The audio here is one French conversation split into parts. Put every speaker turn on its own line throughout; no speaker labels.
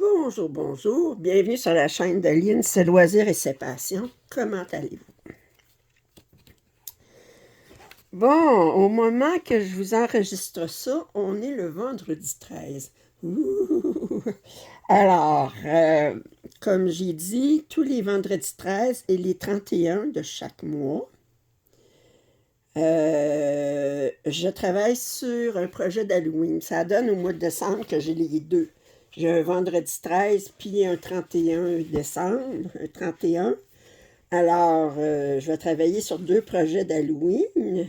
Bonjour, bonjour. Bienvenue sur la chaîne de Lynn, ses loisirs et ses passions. Comment allez-vous? Bon, au moment que je vous enregistre ça, on est le vendredi 13. Ouh! Alors, comme j'ai dit, tous les vendredis 13 et les 31 de chaque mois, je travaille sur un projet d'Halloween. Ça donne au mois de décembre que j'ai les deux. J'ai un vendredi 13 puis un 31 décembre, un 31. Alors, je vais travailler sur deux projets d'Halloween.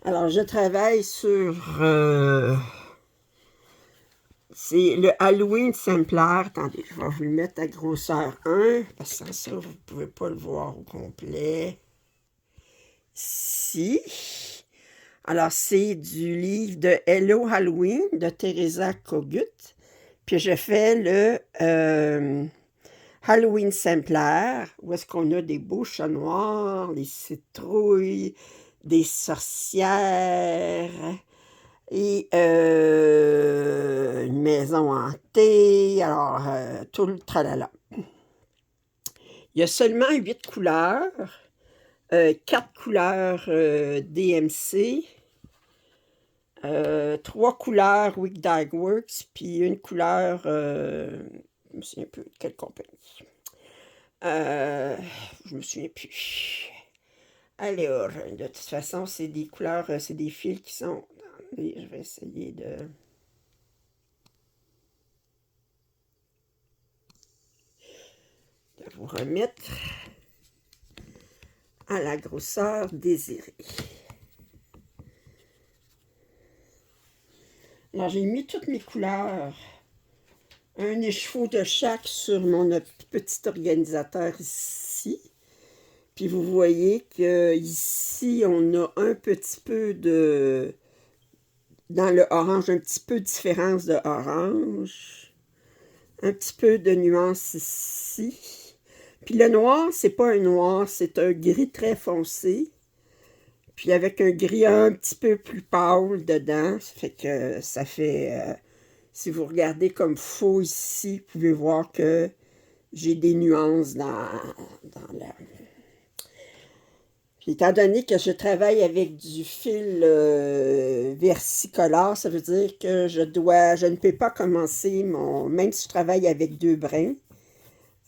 Alors, je travaille sur... c'est le Halloween Sampler. Attendez, je vais vous le mettre à grosseur 1, parce que sans ça, vous ne pouvez pas le voir au complet. Si. Alors, c'est du livre de Hello Halloween de Teresa Kogut. Puis je fais le Halloween Sampler, où est-ce qu'on a des beaux chats noirs, des citrouilles, des sorcières, et une maison hantée, alors tout le tralala. Il y a seulement 8 couleurs, 4 couleurs DMC, 3 couleurs Wig Dye Works, puis une couleur, je me souviens plus de quelle compagnie. Je me souviens plus. Alors, de toute façon, c'est des couleurs, c'est des fils qui sont... Je vais essayer de vous remettre à la grosseur désirée. Alors, j'ai mis toutes mes couleurs, un écheveau de chaque sur mon petit organisateur ici. Puis vous voyez que ici, on a un petit peu de... Dans le orange, un petit peu de différence de orange. Un petit peu de nuance ici. Puis le noir, c'est pas un noir, c'est un gris très foncé. Puis avec un gris un petit peu plus pâle dedans. Ça fait que ça fait... si vous regardez comme faux ici, vous pouvez voir que j'ai des nuances dans la... Puis, étant donné que je travaille avec du fil versicolore, ça veut dire que je ne peux pas commencer même si je travaille avec 2 brins,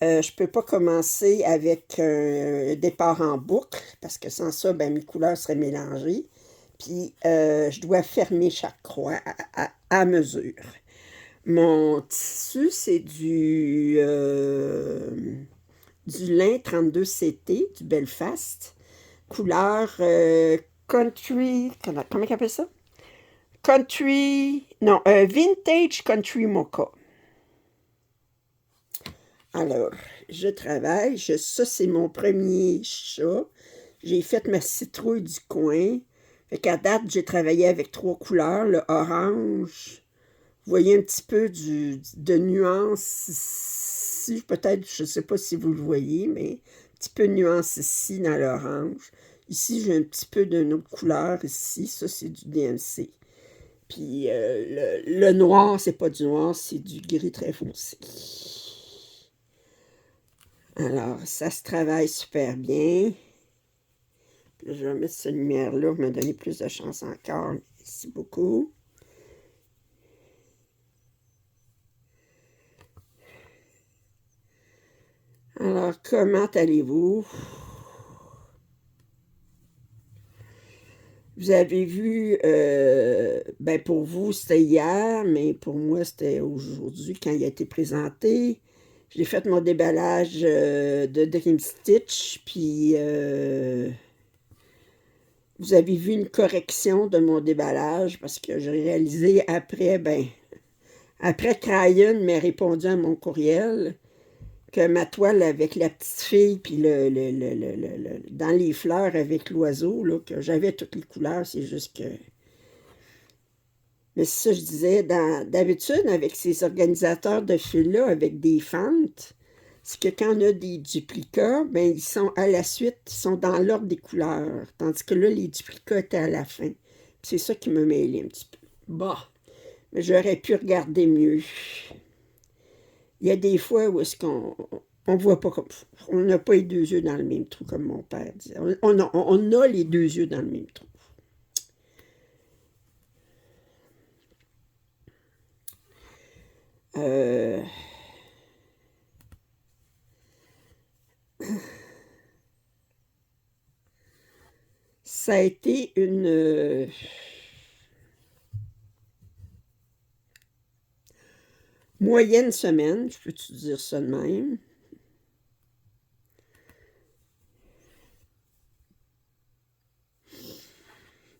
je ne peux pas commencer avec un départ en boucle, parce que sans ça, ben, mes couleurs seraient mélangées. Puis, je dois fermer chaque croix à mesure. Mon tissu, c'est du lin 32CT, du Belfast, couleur country, comment il appelle ça? Vintage country mocha. Alors, je travaille, ça c'est mon premier chat. J'ai fait ma citrouille du coin. Fait qu'à date, j'ai travaillé avec 3 couleurs, le orange. Vous voyez un petit peu de nuance ici, peut-être, je ne sais pas si vous le voyez, mais un petit peu de nuance ici dans l'orange. Ici, j'ai un petit peu d'une autre couleur ici, ça c'est du DMC. Puis le noir, c'est pas du noir, c'est du gris très foncé. Alors, ça se travaille super bien. Puis je vais mettre cette lumière-là pour me donner plus de chance encore. Merci beaucoup. Alors, comment allez-vous? Vous avez vu, ben pour vous, c'était hier, mais pour moi, c'était aujourd'hui quand il a été présenté. J'ai fait mon déballage de Dream Stitch, puis vous avez vu une correction de mon déballage parce que j'ai réalisé après Crayon m'a répondu à mon courriel que ma toile avec la petite fille, puis dans les fleurs avec l'oiseau, là, que j'avais toutes les couleurs, c'est juste que... Mais c'est ça, je disais, d'habitude, avec ces organisateurs de fils-là, avec des fentes, c'est que quand on a des duplicats, ben ils sont à la suite, ils sont dans l'ordre des couleurs, tandis que là, les duplicats étaient à la fin. C'est ça qui me mêlait un petit peu. Bon, mais j'aurais pu regarder mieux. Il y a des fois où est-ce qu'on voit pas comme... On n'a pas les deux yeux dans le même trou, comme mon père disait. On a les deux yeux dans le même trou. Euh, Ça a été une moyenne semaine, je peux te dire ça de même.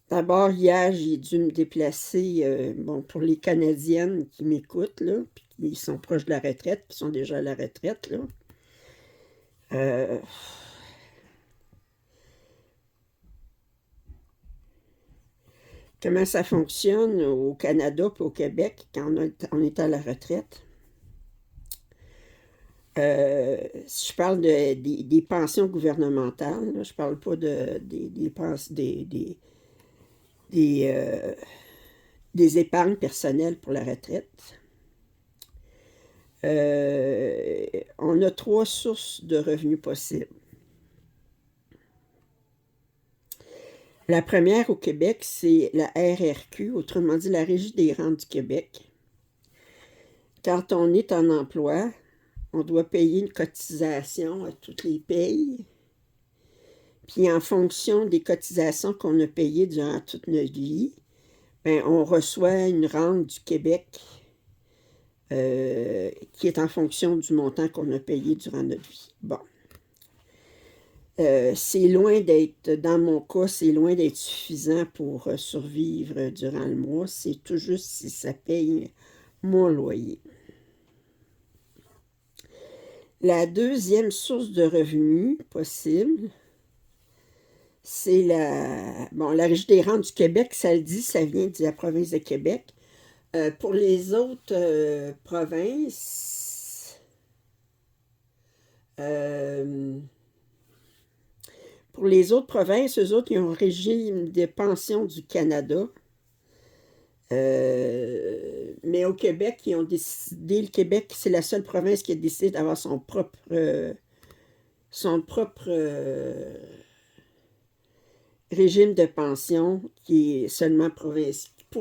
D'abord, hier, j'ai dû me déplacer, bon, pour les Canadiennes qui m'écoutent, là, puis qui sont proches de la retraite, qui sont déjà à la retraite, là. Euh, Comment ça fonctionne au Canada et au Québec quand on est à la retraite? Si je parle des pensions gouvernementales, là, je parle pas des, euh, des épargnes personnelles pour la retraite. On a 3 sources de revenus possibles. La première au Québec, c'est la RRQ, autrement dit la Régie des rentes du Québec. Quand on est en emploi, on doit payer une cotisation à toutes les payes. Puis en fonction des cotisations qu'on a payées durant toute notre vie, ben, on reçoit une rente du Québec qui est en fonction du montant qu'on a payé durant notre vie. Bon. C'est loin d'être, dans mon cas, c'est loin d'être suffisant pour survivre durant le mois. C'est tout juste si ça paye mon loyer. La deuxième source de revenus possible, c'est la Régie des rentes du Québec, ça le dit, ça vient de la province de Québec. Pour les autres provinces, eux autres, ils ont un régime de pension du Canada. Mais au Québec, ils ont décidé, le Québec, c'est la seule province qui a décidé d'avoir son propre régime de pension qui est seulement pour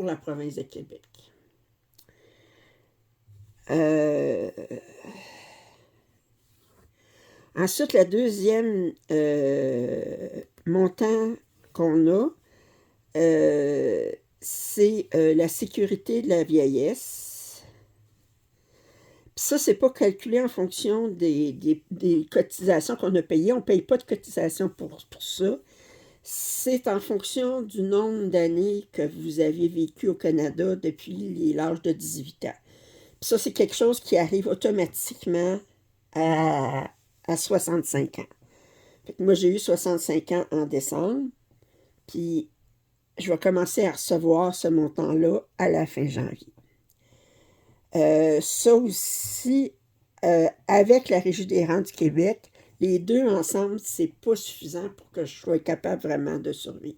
la province de Québec. Ensuite, la deuxième montant qu'on a, c'est la sécurité de la vieillesse. Puis ça, c'est pas calculé en fonction des cotisations qu'on a payées. On ne paye pas de cotisations pour ça. C'est en fonction du nombre d'années que vous avez vécu au Canada depuis l'âge de 18 ans. Puis ça, c'est quelque chose qui arrive automatiquement à 65 ans. Fait que moi, j'ai eu 65 ans en décembre, puis je vais commencer à recevoir ce montant-là à la fin janvier. Ça aussi, avec la Régie des rentes du Québec, les deux ensemble, c'est pas suffisant pour que je sois capable vraiment de survivre.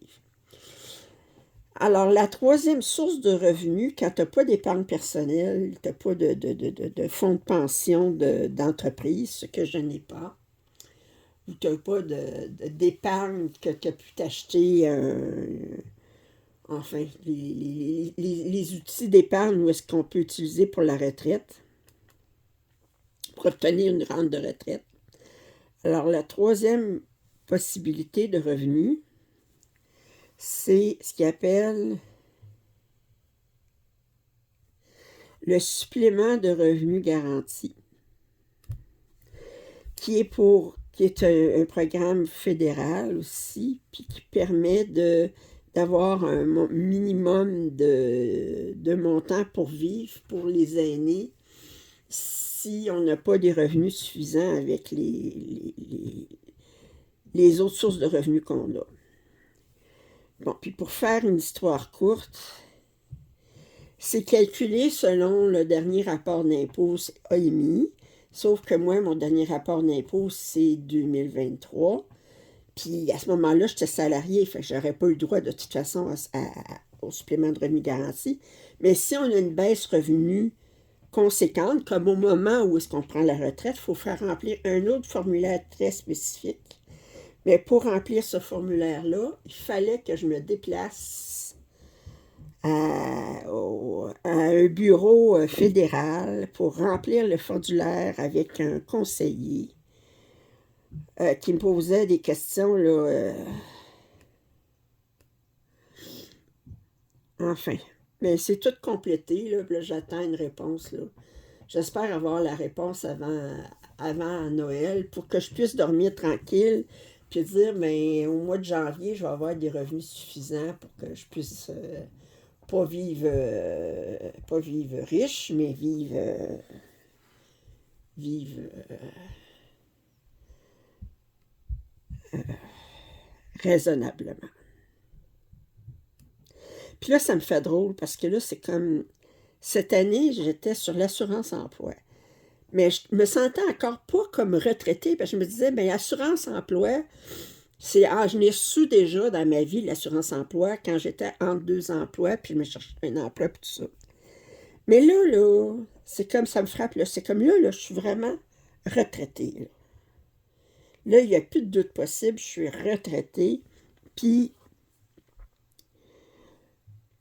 Alors, la troisième source de revenus, quand tu n'as pas d'épargne personnelle, tu n'as pas de fonds de pension d'entreprise, ce que je n'ai pas, ou tu n'as pas d'épargne que tu as pu t'acheter, enfin, les outils d'épargne où est-ce qu'on peut utiliser pour la retraite, pour obtenir une rente de retraite. Alors, la troisième possibilité de revenus, c'est ce qu'ils appellent le supplément de revenus garanti, qui est un programme fédéral aussi, puis qui permet d'avoir un minimum de montant pour vivre pour les aînés si on n'a pas des revenus suffisants avec les autres sources de revenus qu'on a. Bon, puis pour faire une histoire courte, c'est calculé selon le dernier rapport d'impôt AMI, sauf que moi, mon dernier rapport d'impôt, c'est 2023. Puis à ce moment-là, j'étais salarié, fait que j'aurais pas eu le droit de toute façon au supplément de revenu garanti. Mais si on a une baisse revenu conséquente, comme au moment où est-ce qu'on prend la retraite, il faut faire remplir un autre formulaire très spécifique. Mais pour remplir ce formulaire-là, il fallait que je me déplace à un bureau fédéral pour remplir le formulaire avec un conseiller qui me posait des questions, là, enfin. Mais c'est tout complété, là, puis là, j'attends une réponse, là. J'espère avoir la réponse avant Noël pour que je puisse dormir tranquille, puis dire, ben, au mois de janvier, je vais avoir des revenus suffisants pour que je puisse pas vivre riche, mais vivre raisonnablement. Puis là, ça me fait drôle parce que là, c'est comme cette année, j'étais sur l'assurance emploi. Mais je me sentais encore pas comme retraitée parce que je me disais, bien, assurance emploi, je n'ai su déjà dans ma vie l'assurance emploi quand j'étais entre deux emplois, puis je me cherchais un emploi, puis tout ça. Mais là, c'est comme ça me frappe, là. C'est comme là, je suis vraiment retraitée. Là, il n'y a plus de doute possible, je suis retraitée, puis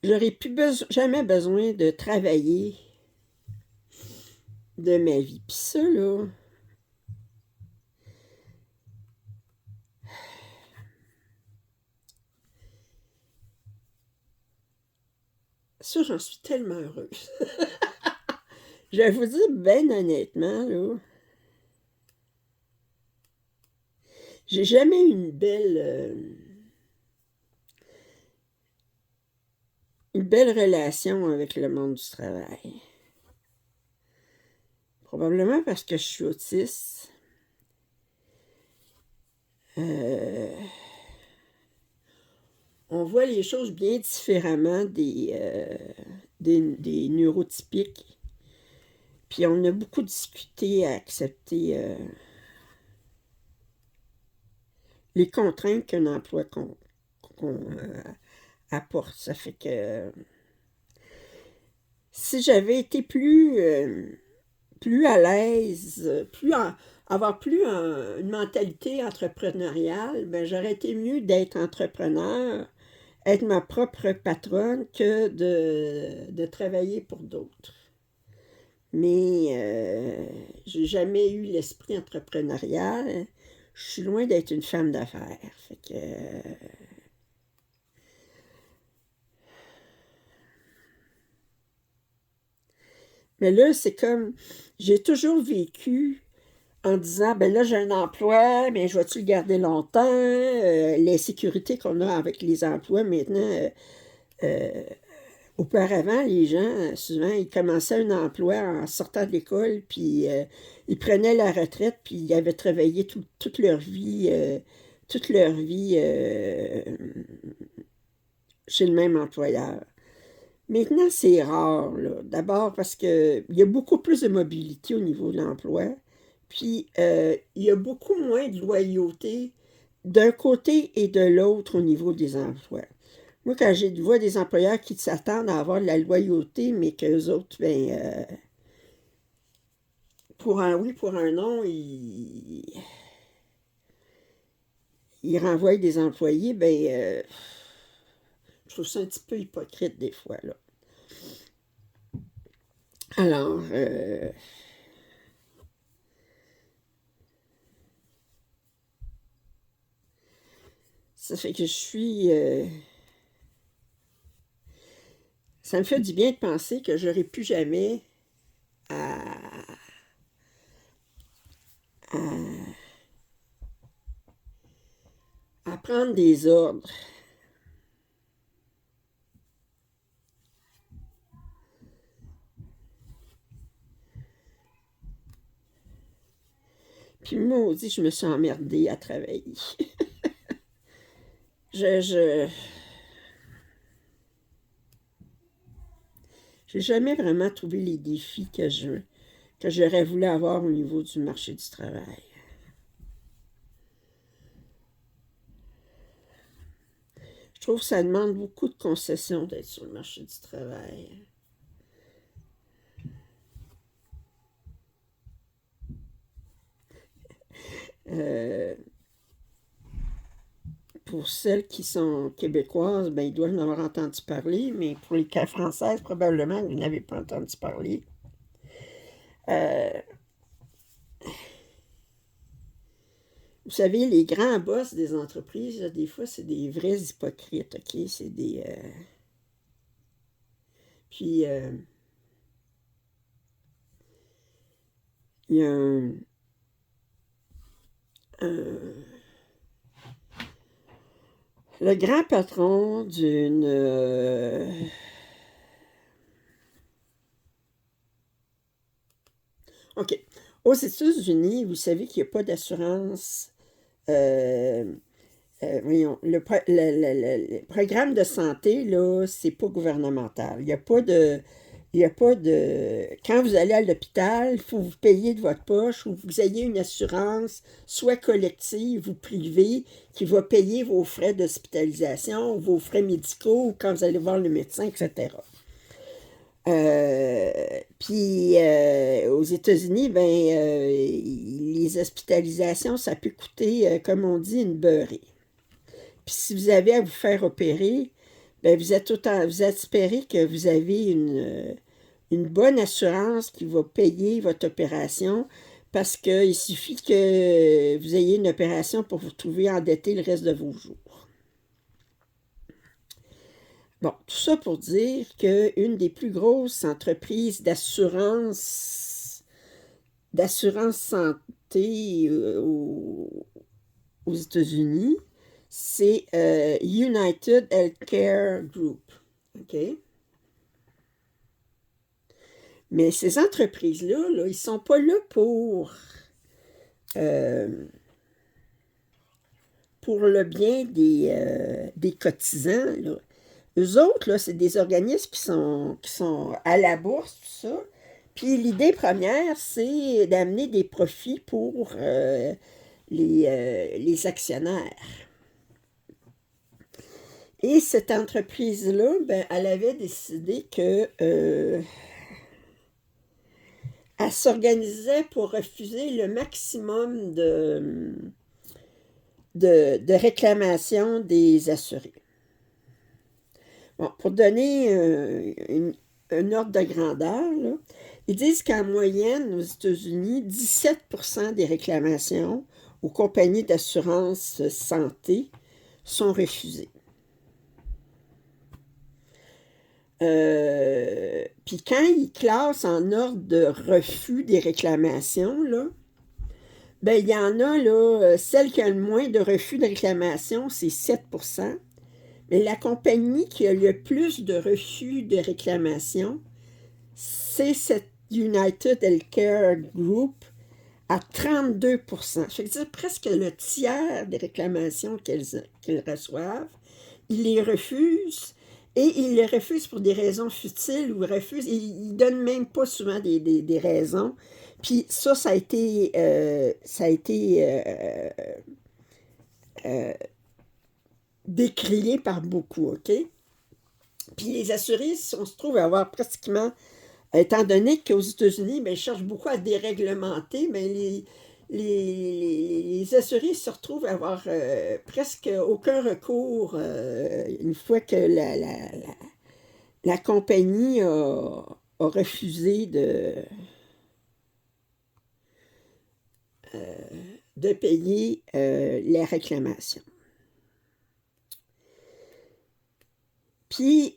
j'aurais plus jamais besoin de travailler de ma vie. Puis ça, là, ça, j'en suis tellement heureuse. Je vais vous dire, bien honnêtement, là, j'ai jamais eu une belle relation avec le monde du travail. Probablement parce que je suis autiste. On voit les choses bien différemment des neurotypiques. Puis on a beaucoup discuté à accepter les contraintes qu'un emploi qu'on apporte. Ça fait que si j'avais été plus à l'aise, avoir plus une mentalité entrepreneuriale, ben j'aurais été mieux d'être entrepreneur, être ma propre patronne que de travailler pour d'autres. Mais j'ai jamais eu l'esprit entrepreneurial. Je suis loin d'être une femme d'affaires. Fait que mais là, c'est comme j'ai toujours vécu en disant ben là, j'ai un emploi, mais je vais-tu le garder longtemps? L'insécurité qu'on a avec les emplois maintenant. Auparavant, les gens, souvent, ils commençaient un emploi en sortant de l'école, puis ils prenaient la retraite, puis ils avaient travaillé toute leur vie chez le même employeur. Maintenant, c'est rare, là. D'abord parce qu'il y a beaucoup plus de mobilité au niveau de l'emploi, puis il y a beaucoup moins de loyauté d'un côté et de l'autre au niveau des emplois. Moi, quand je vois des employeurs qui s'attendent à avoir de la loyauté, mais qu'eux autres, ben, pour un oui, pour un non, ils renvoient des employés, ben, je trouve ça un petit peu hypocrite des fois, là. Alors, ça fait que ça me fait du bien de penser que j'aurai plus jamais à, à, à prendre des ordres. Puis maudit, je me suis emmerdée à travailler. Je j'ai jamais vraiment trouvé les défis que j'aurais voulu avoir au niveau du marché du travail. Je trouve que ça demande beaucoup de concessions d'être sur le marché du travail. Euh, pour celles qui sont québécoises, ben, ils doivent en avoir entendu parler, mais pour les cas françaises, probablement, vous n'avez pas entendu parler. Euh, vous savez, les grands boss des entreprises, là, des fois, c'est des vrais hypocrites, OK? C'est des... Puis, il y a le grand patron d'une... OK. Aux États-Unis, vous savez qu'il n'y a pas d'assurance... voyons, le programme de santé, là, c'est pas gouvernemental. Il n'y a pas de... Il n'y a pas de... Quand vous allez à l'hôpital, il faut vous payer de votre poche ou vous ayez une assurance, soit collective ou privée, qui va payer vos frais d'hospitalisation, vos frais médicaux, ou quand vous allez voir le médecin, etc. Puis aux États-Unis, ben, les hospitalisations, ça peut coûter, comme on dit, une beurrée. Puis si vous avez à vous faire opérer, ben, vous espérez que vous avez une bonne assurance qui va payer votre opération parce qu'il suffit que vous ayez une opération pour vous trouver endetté le reste de vos jours. Bon, tout ça pour dire qu'une des plus grosses entreprises d'assurance santé aux États-Unis, c'est United Healthcare Group. OK? Mais ces entreprises-là, là, ils ne sont pas là pour le bien des cotisants. Là. Eux autres, là, c'est des organismes qui sont à la bourse, tout ça. Puis l'idée première, c'est d'amener des profits pour les actionnaires. Et cette entreprise-là, ben, elle avait décidé que elle s'organisait pour refuser le maximum de réclamations des assurés. Bon, pour donner un ordre de grandeur, là, ils disent qu'en moyenne, aux États-Unis, 17% des réclamations aux compagnies d'assurance santé sont refusées. Puis quand ils classent en ordre de refus des réclamations, là, ben il y en a, là, celle qui a le moins de refus de réclamation, c'est 7%. Mais la compagnie qui a le plus de refus de réclamation, c'est cette United Healthcare Group à 32%. Ça veut dire presque le tiers des réclamations qu'ils reçoivent. Ils les refusent et ils les refusent pour des raisons futiles ou refusent. Ils ne donnent même pas souvent des raisons. Puis ça a été décrié par beaucoup, OK? Puis les assurés, on se trouve à avoir pratiquement, étant donné qu'aux États-Unis, ben, ils cherchent beaucoup à déréglementer, mais les assurés se retrouvent à avoir presque aucun recours une fois que la compagnie a refusé de payer les réclamations. Puis,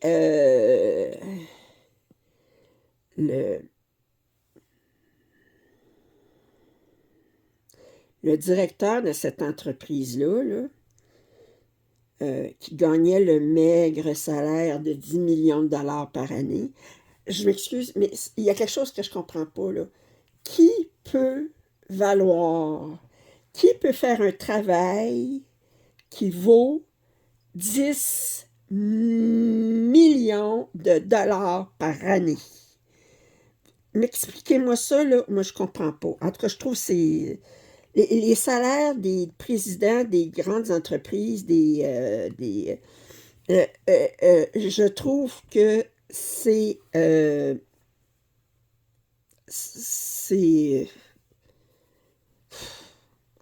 le directeur de cette entreprise-là, qui gagnait le maigre salaire de 10 millions de dollars par année, je m'excuse, mais il y a quelque chose que je ne comprends pas, là. Qui peut qui peut faire un travail qui vaut 10 millions de dollars par année? M'expliquez-moi ça, là, moi je comprends pas. En tout cas, je trouve que c'est... Les salaires des présidents des grandes entreprises, je trouve que c'est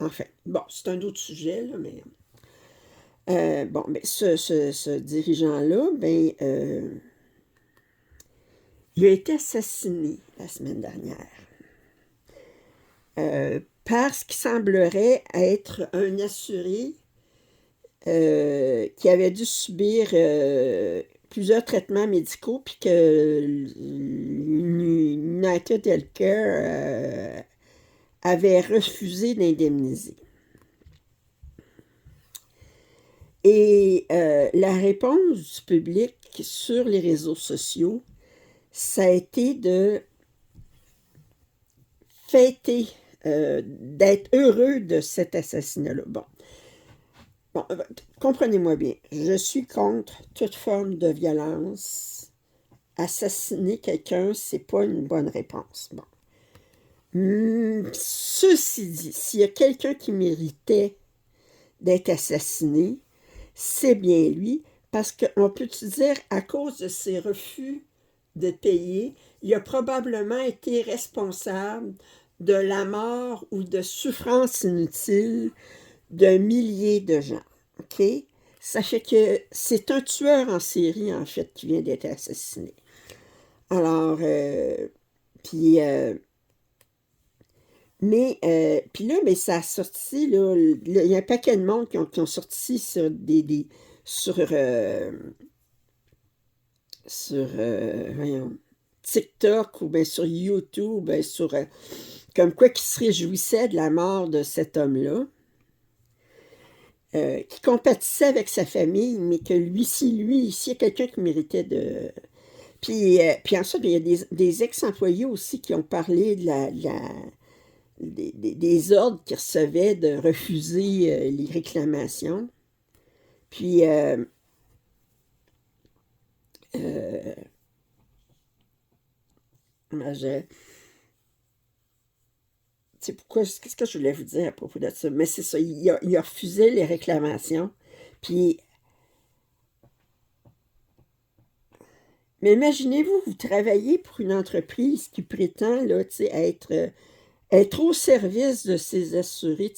Enfin, bon, c'est un autre sujet, là, mais... bon, mais ce dirigeant-là, ben, il a été assassiné la semaine dernière. Par ce qui semblerait être un assuré qui avait dû subir plusieurs traitements médicaux, puis que United Healthcare avait refusé d'indemniser. Et la réponse du public sur les réseaux sociaux, ça a été de fêter, d'être heureux de cet assassinat-là. Bon, comprenez-moi bien, je suis contre toute forme de violence. Assassiner quelqu'un, c'est pas une bonne réponse. Bon. Ceci dit, s'il y a quelqu'un qui méritait d'être assassiné, c'est bien lui, parce qu'on peut dire, à cause de ses refus de payer, il a probablement été responsable de la mort ou de souffrance inutile de milliers de gens. OK? Ça fait que c'est un tueur en série, en fait, qui vient d'être assassiné. Alors, puis... puis là, mais ça a sorti, là, il y a un paquet de monde qui ont sorti sur voyons, TikTok ou bien sur YouTube, ben, comme quoi qui se réjouissait de la mort de cet homme-là, qui compatissait avec sa famille, mais que s'il y a quelqu'un qui méritait de... Puis ensuite, il y a des ex-employés aussi qui ont parlé des ordres qu'ils recevaient de refuser les réclamations. Puis, c'est pourquoi, qu'est-ce que je voulais vous dire à propos de ça? Mais c'est ça, il a refusé les réclamations. Puis, mais imaginez-vous, vous travaillez pour une entreprise qui prétend là, être au service de ses assurés,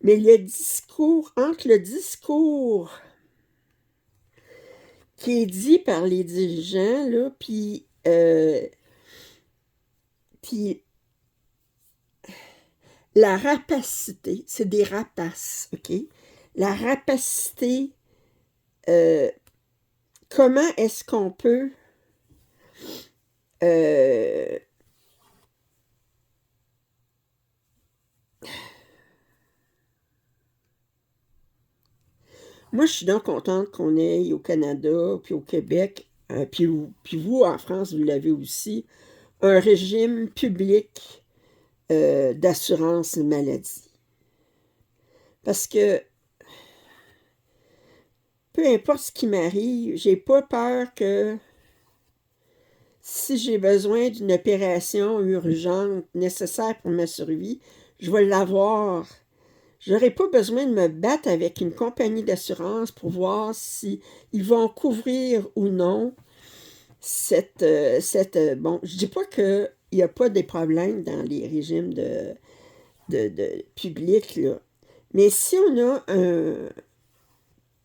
mais le discours, entre le discours qui est dit par les dirigeants, là, puis la rapacité, c'est des rapaces, OK? La rapacité, comment est-ce qu'on peut moi, je suis donc contente qu'on ait au Canada, puis au Québec, puis vous, en France, vous l'avez aussi, un régime public d'assurance maladie. Parce que peu importe ce qui m'arrive, j'ai pas peur que si j'ai besoin d'une opération urgente nécessaire pour ma survie, je vais l'avoir. Je n'aurai pas besoin de me battre avec une compagnie d'assurance pour voir si ils vont couvrir ou non bon, je dis pas qu'il n'y a pas des problèmes dans les régimes de publics, là. Mais si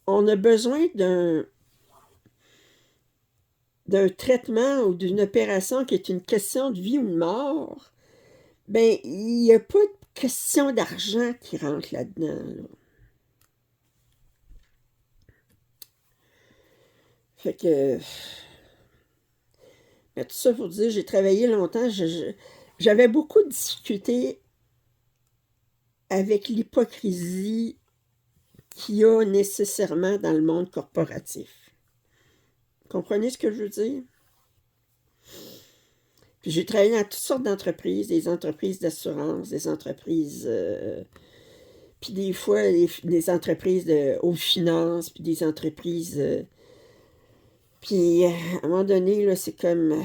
on a besoin d'un traitement ou d'une opération qui est une question de vie ou de mort, ben, il n'y a pas de question d'argent qui rentre là-dedans, là. Fait que... Mais tout ça pour dire, j'ai travaillé longtemps, j'avais beaucoup de difficultés avec l'hypocrisie qu'il y a nécessairement dans le monde corporatif. Comprenez ce que je veux dire? Puis j'ai travaillé dans toutes sortes d'entreprises, des entreprises d'assurance, des entreprises... puis des fois, des entreprises aux finances, puis des entreprises... puis à un moment donné, là, c'est comme...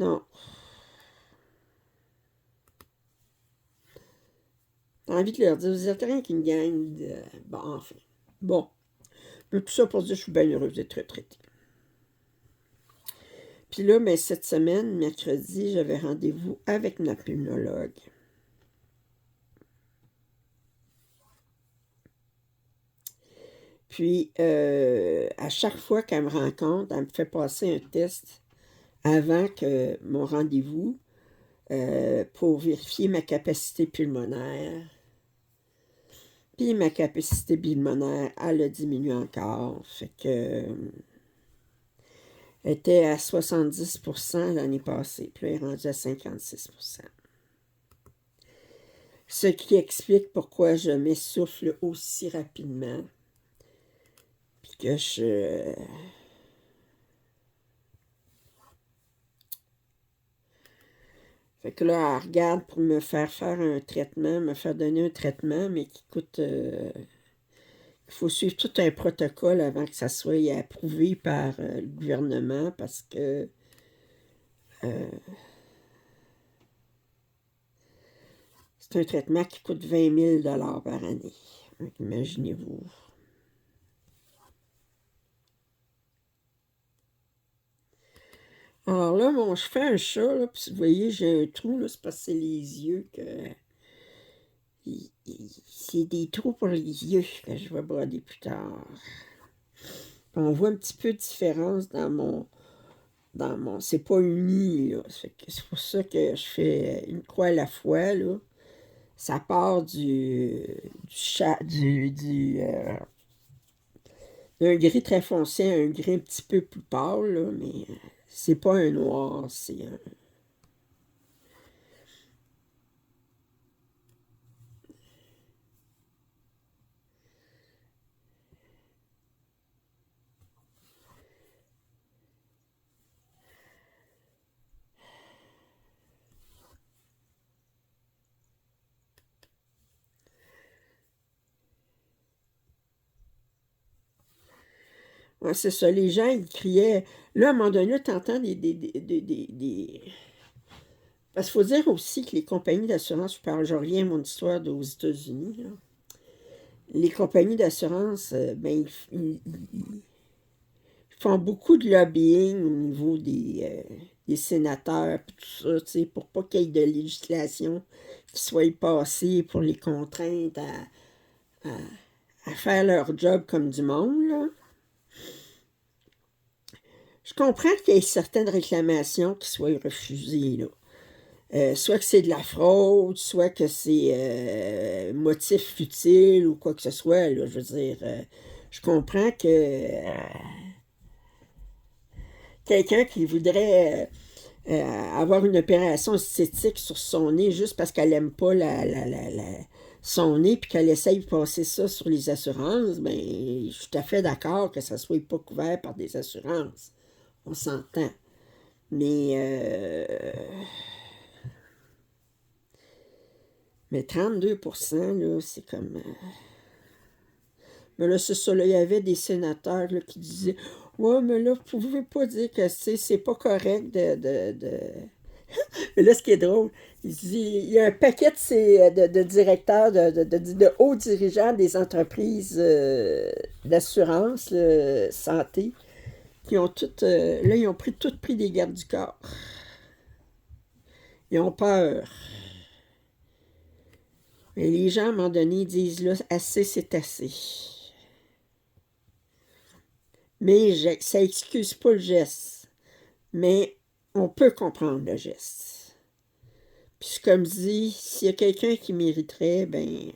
non. T'as envie de leur dire, vous êtes rien qu'une gang de... Bon, enfin. Bon. Mais tout ça pour dire que je suis bien heureuse d'être retraitée. Puis là, ben, cette semaine, mercredi, j'avais rendez-vous avec ma pulmonologue. Puis, à chaque fois qu'elle me rencontre, elle me fait passer un test avant que mon rendez-vous pour vérifier ma capacité pulmonaire. Puis ma capacité pulmonaire, elle a diminué encore. Fait que elle était à 70% l'année passée, puis elle est rendue à 56%. Ce qui explique pourquoi je m'essouffle aussi rapidement. Puis que je... Fait que là, elle regarde pour me faire un traitement, me faire donner un traitement, mais qui coûte... il faut suivre tout un protocole avant que ça soit approuvé par le gouvernement parce que c'est un traitement qui coûte 20 000 $ par année. Donc, imaginez-vous. Alors là, bon, je fais un chat, là, puis vous voyez, j'ai un trou, là, c'est parce que c'est les yeux que... C'est des trous pour les yeux que je vais broder plus tard. Puis on voit un petit peu de différence dans mon... C'est pas uni, là. C'est pour ça que je fais une croix à la fois, là. Ça part d'un gris très foncé à un gris un petit peu plus pâle, là, mais c'est pas un noir, c'est un... Ouais, c'est ça, les gens, ils criaient... Là, à un moment donné, t'entends Parce qu'il faut dire aussi que les compagnies d'assurance, je reviens à mon histoire aux États-Unis, là. Les compagnies d'assurance, ben, ils font beaucoup de lobbying au niveau des sénateurs, puis tout ça, tu sais, pour pas qu'il y ait de législation qui soit passée pour les contraintes à faire leur job comme du monde, là. Je comprends qu'il y ait certaines réclamations qui soient refusées, là. Soit que c'est de la fraude, soit que c'est motif futile ou quoi que ce soit, là, je veux dire, je comprends que quelqu'un qui voudrait avoir une opération esthétique sur son nez juste parce qu'elle n'aime pas son nez puis qu'elle essaye de passer ça sur les assurances, ben, je suis tout à fait d'accord que ça ne soit pas couvert par des assurances. On s'entend. Mais 32%, là, c'est comme... Mais là, c'est ça, là, il y avait des sénateurs là, qui disaient « Ouais, mais là, vous pouvez pas dire que c'est pas correct de... » Mais là, ce qui est drôle, il y a un paquet de directeurs, de hauts dirigeants des entreprises d'assurance, santé, qui ont toutes... là, ils ont tout pris des gardes du corps. Ils ont peur. Mais les gens, à un moment donné, disent, là, assez, c'est assez. Mais ça excuse pas le geste. Mais on peut comprendre le geste. Puis comme dit, s'il y a quelqu'un qui mériterait, ben...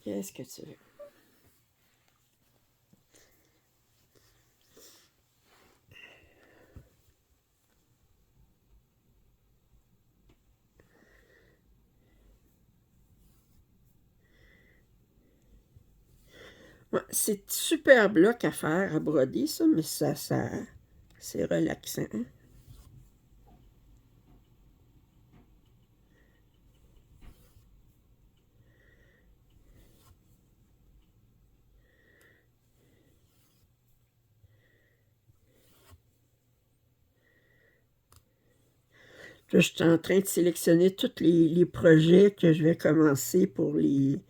Qu'est-ce que tu veux? Ouais, c'est super bloc à faire, à broder, ça, mais c'est relaxant. Là, je suis en train de sélectionner tous les projets que je vais commencer pour les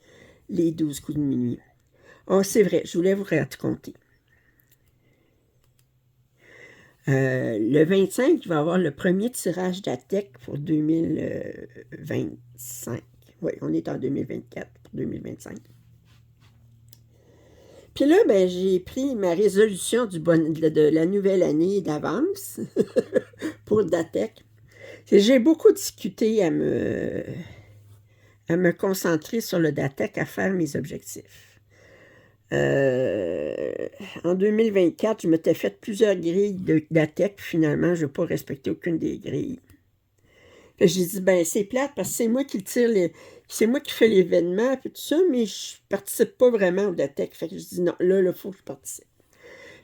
12 coups de minuit. Oh, c'est vrai, je voulais vous raconter. Le 25, je vais avoir le premier tirage d'ATEC pour 2025. Oui, on est en 2024 pour 2025. Puis là, ben, j'ai pris ma résolution de la nouvelle année d'avance pour DATEC. J'ai beaucoup discuté à me concentrer sur le DATEC, à faire mes objectifs. En 2024, je m'étais fait plusieurs grilles d'ATEC. Finalement, je n'ai pas respecté aucune des grilles. J'ai dit, ben c'est plate parce que c'est moi qui c'est moi qui fais l'événement, puis tout ça, mais je participe pas vraiment au DATEC. Fait que je dis, non, là, il faut que je participe.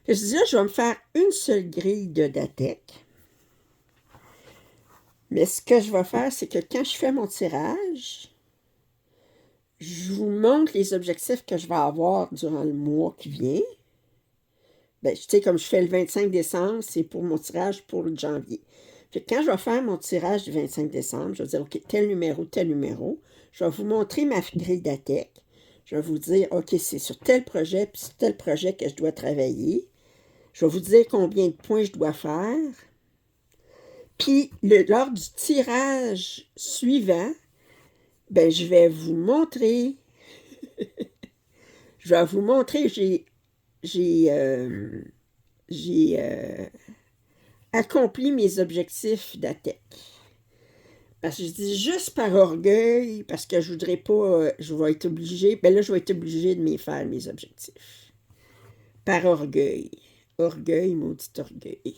Je dis, là, je vais me faire une seule grille de DATEC. Mais ce que je vais faire, c'est que quand je fais mon tirage, je vous montre les objectifs que je vais avoir durant le mois qui vient. Ben, tu sais, comme je fais le 25 décembre, c'est pour mon tirage pour le janvier. Fait que quand je vais faire mon tirage du 25 décembre, je vais dire, OK, tel numéro, je vais vous montrer ma grille d'ATEC. Je vais vous dire, OK, c'est sur tel projet, puis sur tel projet que je dois travailler. Je vais vous dire combien de points je dois faire. Puis, lors du tirage suivant, ben, je vais vous montrer, j'ai accompli mes objectifs d'ATEC. Parce que je dis juste par orgueil, parce que je voudrais pas, je vais être obligée, ben là, je vais être obligée de m'y faire mes objectifs. Par orgueil. Orgueil, maudit orgueil.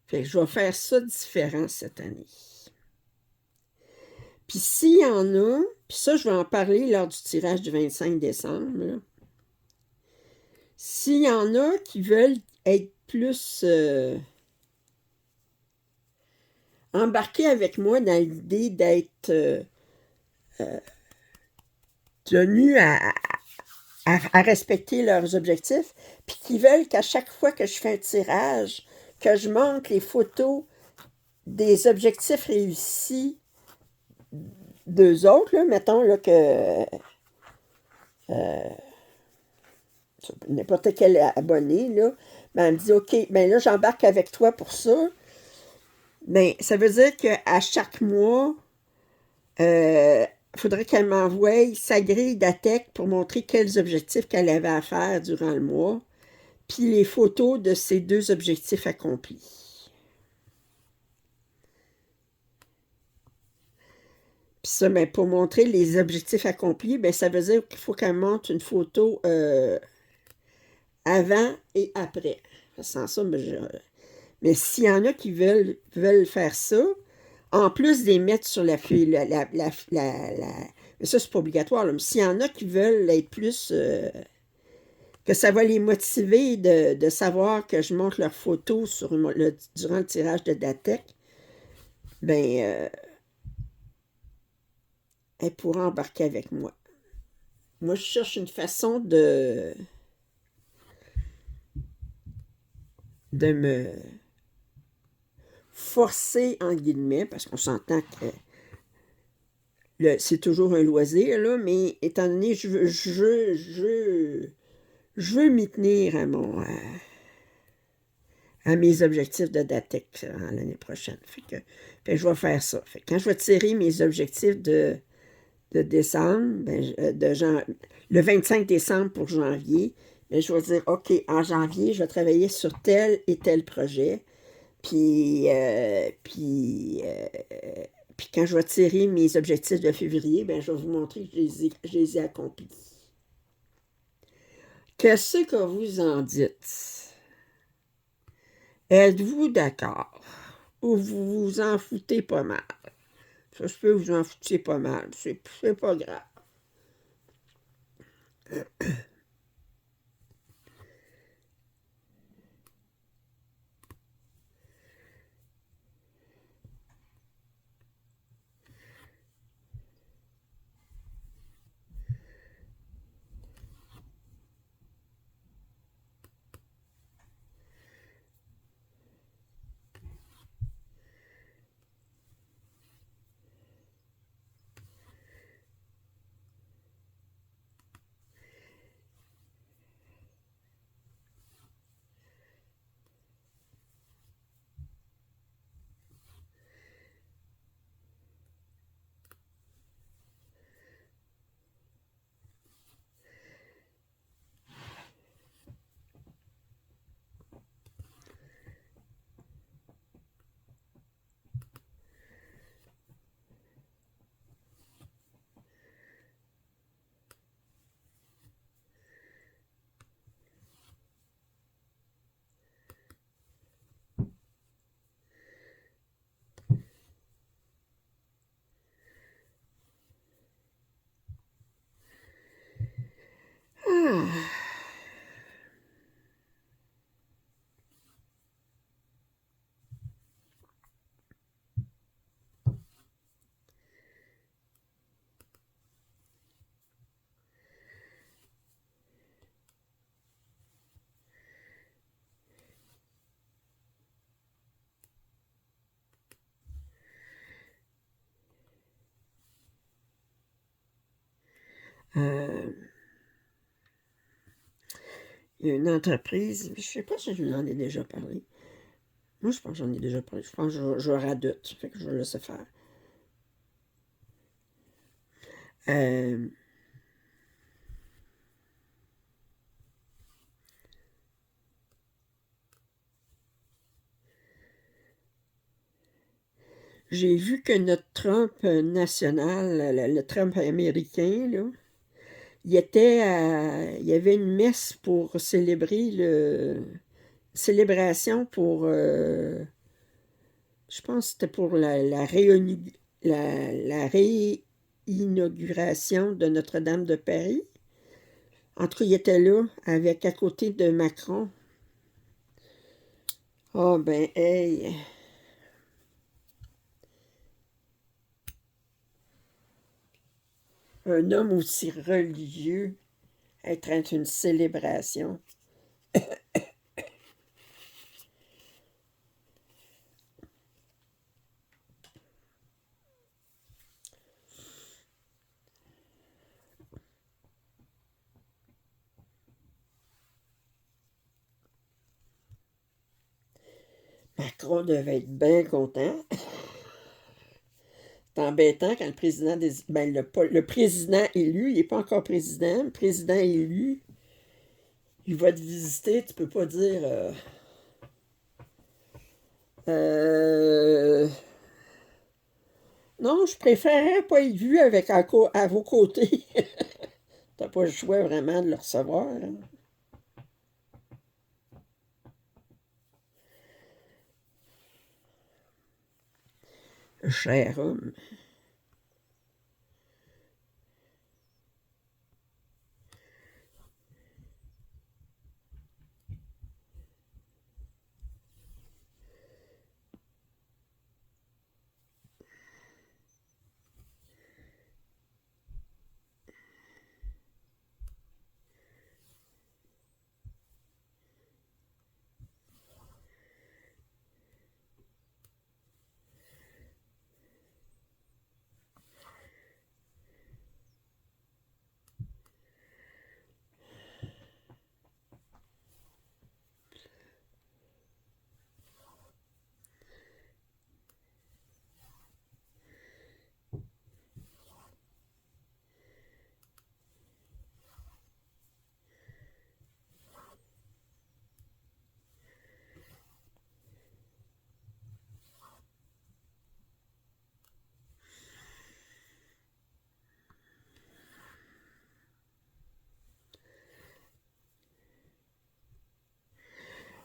Fait que je vais faire ça différent cette année. Puis s'il y en a, puis ça, je vais en parler lors du tirage du 25 décembre, là. S'il y en a qui veulent être plus embarqués avec moi dans l'idée d'être tenus à respecter leurs objectifs, puis qui veulent qu'à chaque fois que je fais un tirage, que je montre les photos des objectifs réussis d'eux autres, là, mettons là, que n'importe quel abonné, là, ben, elle me dit, OK, ben là, j'embarque avec toi pour ça. Ben, ça veut dire qu'à chaque mois, il faudrait qu'elle m'envoie sa grille d'ATEC pour montrer quels objectifs qu'elle avait à faire durant le mois, puis les photos de ces deux objectifs accomplis. Puis ça, ben, pour montrer les objectifs accomplis, ben, ça veut dire qu'il faut qu'elle montre une photo avant et après. Sans ça, mais s'il y en a qui veulent faire ça, en plus de les mettre sur la feuille, mais ça, c'est pas obligatoire, là, mais s'il y en a qui veulent être plus, que ça va les motiver de savoir que je montre leurs photos durant le tirage de DATEC, ben, elle pourra embarquer avec moi. Moi, je cherche une façon de me forcer, en guillemets, parce qu'on s'entend que c'est toujours un loisir, là, mais étant donné, je veux m'y tenir à mes objectifs de DATEC l'année prochaine. Fait que je vais faire ça. Fait que quand je vais tirer mes objectifs de décembre, ben, le 25 décembre pour janvier, ben, je vais dire, OK, en janvier, je vais travailler sur tel et tel projet. Puis quand je vais tirer mes objectifs de février, ben, je vais vous montrer que je les ai accomplis. Qu'est-ce que vous en dites? Êtes-vous d'accord? Ou vous vous en foutez pas mal? Ça se peut que vous en foutiez pas mal. C'est pas grave. Ah, euh, il y a une entreprise, je ne sais pas si je vous en ai déjà parlé. Moi, je pense que j'en ai déjà parlé. Je pense que je radote, fait que je vais laisser faire. Euh, j'ai vu que notre Trump national, le Trump américain, là, il y avait une messe pour célébrer célébration pour, je pense que c'était pour la réinauguration de Notre-Dame de Paris. En tout cas, il était là, avec à côté de Macron. Ah ben, hey, un homme aussi religieux être à une célébration. Macron devait être bien content. C'est embêtant quand le président ben, le président élu, il n'est pas encore président, le président élu, il va te visiter, tu peux pas dire euh, non, je préférerais pas être vu avec à vos côtés. T'as pas le choix vraiment de le recevoir, hein. Cher homme.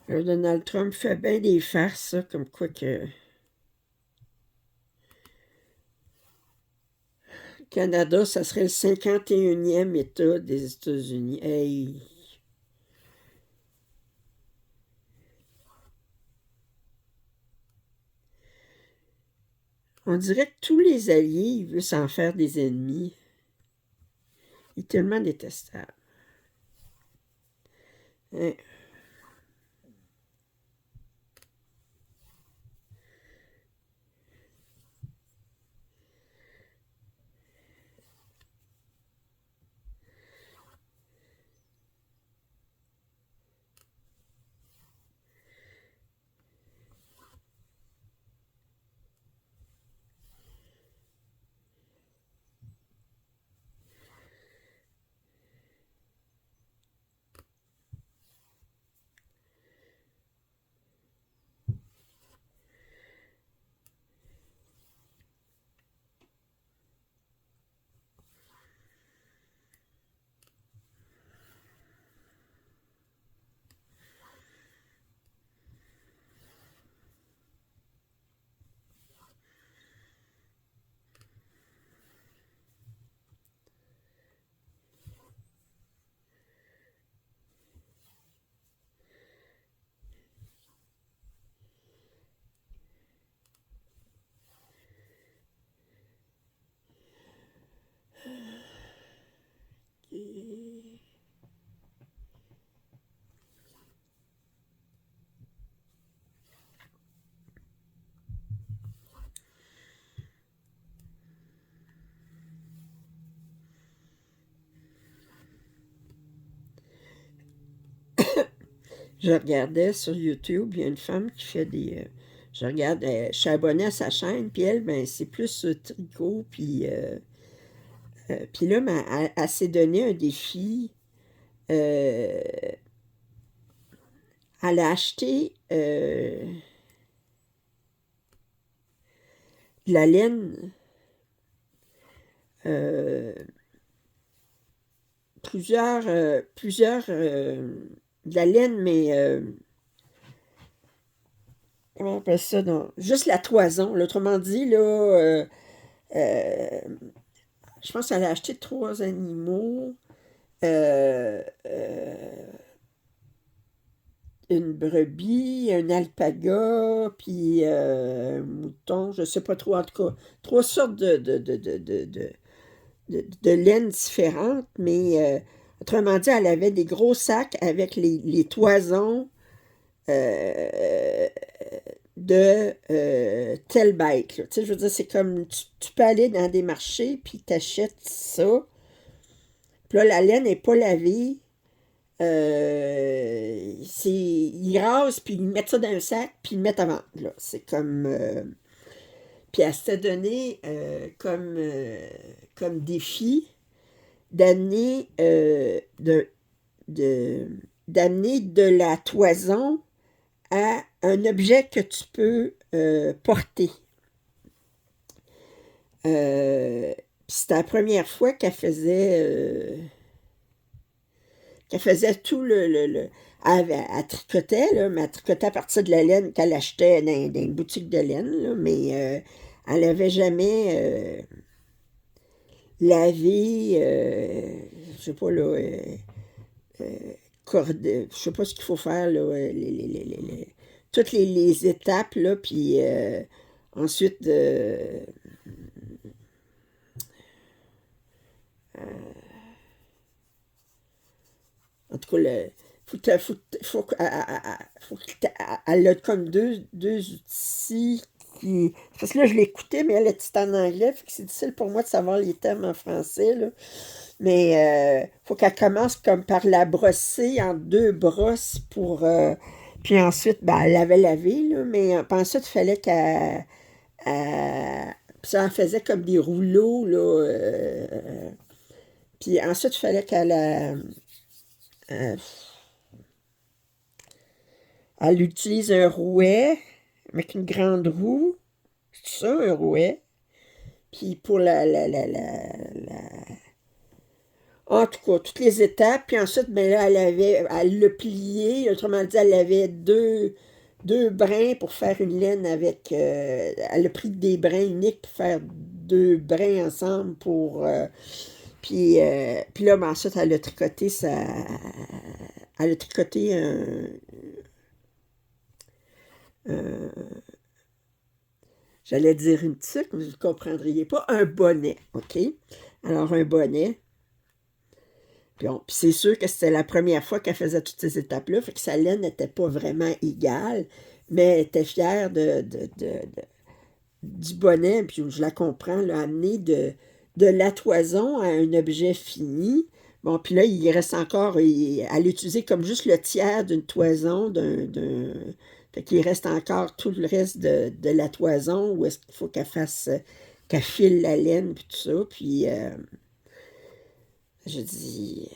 Donald Trump fait bien des farces, ça, comme quoi que Canada, ça serait le 51e État des États-Unis. Hey! On dirait que tous les alliés, ils veulent s'en faire des ennemis. Il est tellement détestable. Hein? Je regardais sur YouTube, il y a une femme qui fait des... je regarde, je suis abonnée à sa chaîne, puis elle, ben, c'est plus tricot, puis là, ben, elle s'est donné un défi. Euh, Elle a acheté de la laine, euh, de la laine, mais comment on appelle ça? Non, juste la toison. Là, autrement dit, là, euh, je pense qu'elle a acheté 3 animaux. euh, euh, une brebis, un alpaga, puis un mouton, je sais pas trop, en tout cas, 3 sortes de laines différentes, mais autrement dit, elle avait des gros sacs avec les toisons euh, de telle bête. Là. Tu sais, je veux dire, c'est comme, tu peux aller dans des marchés, puis t'achètes ça, puis là, la laine n'est pas lavée. Ils rasent, puis ils mettent ça dans un sac, puis ils le mettent à vendre. Là. C'est comme... puis elle s'était donné comme défi d'amener de, d'amener de la toison à un objet que tu peux porter. Puis c'était la première fois qu'elle faisait tout elle tricotait, là, mais elle tricotait à partir de la laine qu'elle achetait dans une boutique de laine, là, mais elle n'avait jamais lavé, je sais pas, là, je sais pas ce qu'il faut faire, là, toutes les étapes, là, puis ensuite, en tout cas, elle a comme deux outils qui. Parce que là, je l'écoutais, mais elle est en anglais, fait que c'est difficile pour moi de savoir les thèmes en français, là. Mais faut qu'elle commence comme par la brosser en 2 brosses pour. Puis ensuite, ben, elle l'avait lavé, là, mais puis ensuite, il fallait puis ça en faisait comme des rouleaux, là. Puis ensuite, il fallait euh, elle utilise un rouet avec une grande roue. C'est ça, un rouet. Puis pour en tout cas, toutes les étapes. Puis ensuite, ben là, elle l'a plié. Autrement dit, elle avait deux brins pour faire une laine avec... elle a pris des brins uniques pour faire 2 brins ensemble pour... puis là, ben, ensuite, elle a tricoté un- j'allais dire une tuque, mais vous ne comprendriez pas, un bonnet, OK? Alors, un bonnet. Puis c'est sûr que c'était la première fois qu'elle faisait toutes ces étapes-là, fait que sa laine n'était pas vraiment égale, mais elle était fière du bonnet, puis je la comprends, là, amener de la toison à un objet fini. Bon, puis là, il reste encore, elle utilisait comme juste le tiers d'une toison, fait qu'il reste encore tout le reste de la toison, où est-ce qu'il faut qu'elle file la laine, puis tout ça, puis je dis,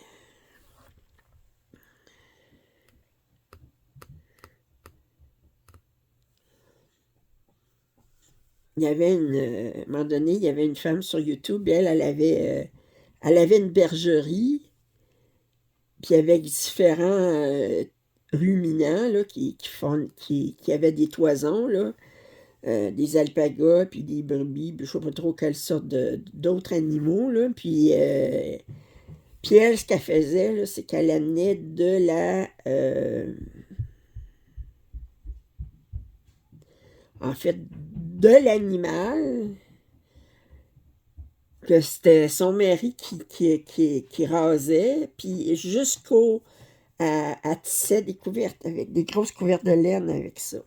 il y avait à un moment donné, il y avait une femme sur YouTube, elle avait une bergerie, puis avec différents ruminants là, qui avaient des toisons, là, des alpagas, puis des brebis, puis je ne sais pas trop quelle sorte d'autres animaux. Là, puis elle, ce qu'elle faisait, là, c'est qu'elle amenait en fait, de l'animal, que c'était son mari qui rasait, puis elle tissait des couvertes, avec des grosses couvertes de laine avec ça.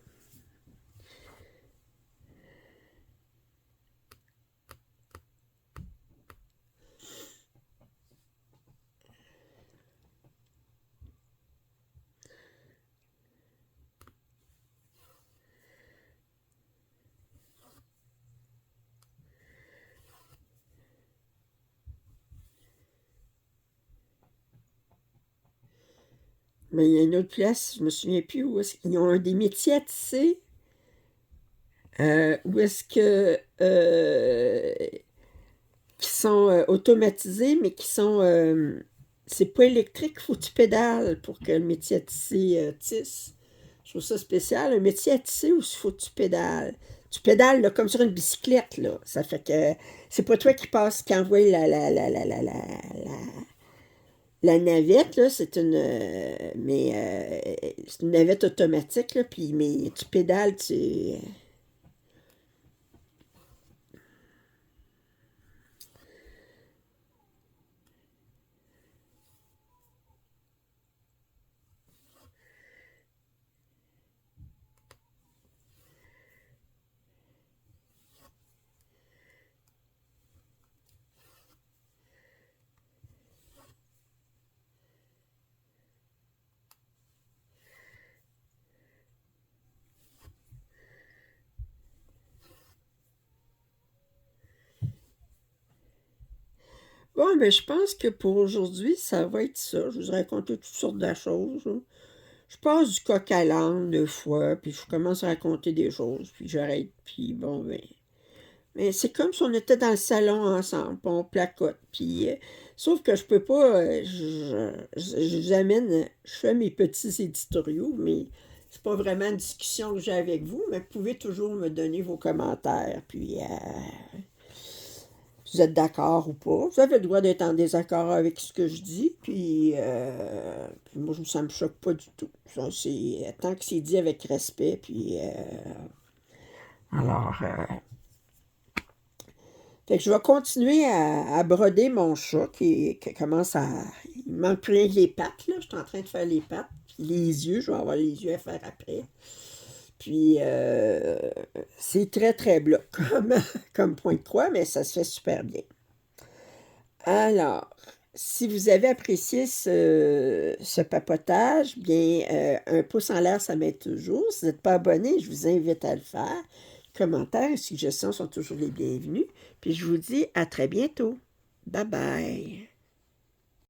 Mais il y a une autre place, je ne me souviens plus où est-ce qu'ils ont des métiers à tisser. Où est-ce que qui sont automatisés, mais qui sont c'est pas électrique, faut que tu pédales pour que le métier à tisser tisse. Je trouve ça spécial. Un métier à tisser où il faut que tu pédales. Tu pédales là, comme sur une bicyclette, là. Ça fait que c'est pas toi qui envoie la navette, là, c'est une navette automatique, là, puis mais tu pédales, tu. Bon, mais je pense que pour aujourd'hui, ça va être ça. Je vous ai raconté toutes sortes de choses, là. Je passe du coq à l'âne deux fois, puis je commence à raconter des choses, puis j'arrête, puis bon, ben. Mais c'est comme si on était dans le salon ensemble, puis on placote, puis. Sauf que je peux pas. Je vous amène. Je fais mes petits éditoriaux, mais c'est pas vraiment une discussion que j'ai avec vous, mais vous pouvez toujours me donner vos commentaires, puis. Vous êtes d'accord ou pas. Vous avez le droit d'être en désaccord avec ce que je dis, puis moi, ça me choque pas du tout. Ça, tant que c'est dit avec respect, puis. Alors. Fait que je vais continuer à broder mon chat qui commence à. Il manque plus rien que les pattes, là. Je suis en train de faire les pattes, puis les yeux, je vais avoir les yeux à faire après. Puis, c'est très, très bloc comme point de croix, mais ça se fait super bien. Alors, si vous avez apprécié ce papotage, bien, un pouce en l'air, ça m'aide toujours. Si vous n'êtes pas abonné, je vous invite à le faire. Commentaires et suggestions sont toujours les bienvenus. Puis je vous dis à très bientôt. Bye bye.